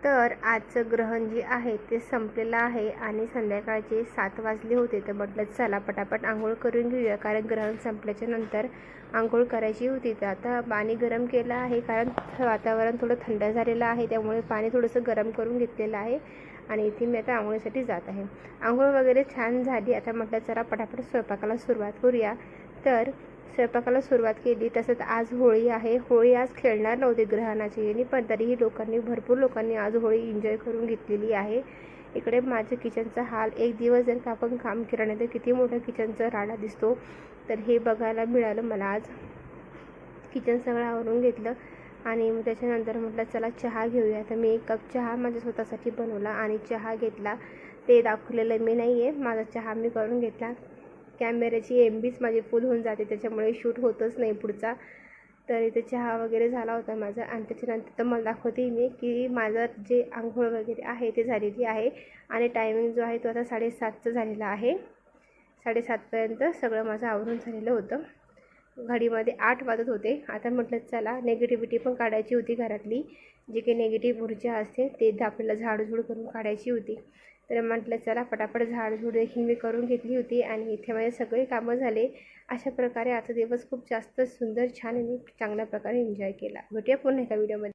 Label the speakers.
Speaker 1: तर आजचं ग्रहण जे आहे ते संपलेलं आहे आणि संध्याकाळचे 7 वाजले होते. तर म्हटलं चला पटापट आंघोळ करून घेऊया, कारण ग्रहण संपल्याच्या नंतर आंघोळ करायची होती. तर आता पाणी गरम केलं आहे, कारण वातावरण थोडं थंड झालेलं आहे, त्यामुळे पाणी थोडंसं गरम करून घेतलेलं आहे आणि इथे मी आता आंघोळीसाठी जात आहे. आंघोळ वगैरे छान झाली. आता म्हटलं चला पटापट स्वयंपाकाला सुरुवात करूया. तर स्वयंपाकाला सुरुवात केली. तसंच आज होळी आहे. होळी आज खेळणार नव्हते ग्रहणाची येणी, पण तरीही भरपूर लोकांनी आज होळी एन्जॉय करून घेतलेली आहे. इकडे माझं किचनचा हाल, एक दिवस जर का आपण काम केलं नाही तर किती मोठा किचनचा राडा दिसतो, तर हे बघायला मिळालं मला आज. किचन सगळं आवरून घेतलं आणि मग त्याच्यानंतर म्हटलं चला चहा घेऊया. तर मी 1 कप चहा माझ्या स्वतःसाठी बनवला आणि चहा घेतला. ते दाखवलेलं मी नाही आहे, माझा चहा मी करून घेतला. कॅमेऱ्याची MBच माझी फुल होऊन जाते, त्याच्यामुळे शूट होतच नाही पुढचा. तर इथे चहा वगैरे झाला होता माझा आणि त्याच्यानंतर तर मला दाखवते मी की माझं जे आंघोळ वगैरे आहे ते झालेली आहे आणि टायमिंग जो आहे तो आता 7:30चा झालेला आहे. 7:30पर्यंत सगळं माझं आवरून झालेलं होतं. घडीमध्ये 8 वाजत होते. आता म्हटलं चला निगेटिव्हिटी पण काढायची होती घरातली, जी काही निगेटिव्ह ऊर्जा असते ते आपल्याला झाडझूड करून काढायची होती. तर म्हटलं चला पटापट झाडझूड देखील मी करून घेतली होती आणि इथे माझे सगळे कामं झाले. अशा प्रकारे आजचा दिवस खूप जास्त सुंदर, छान आणि चांगल्या प्रकारे एन्जॉय केला. भेटूया पुन्हा एका व्हिडिओमध्ये.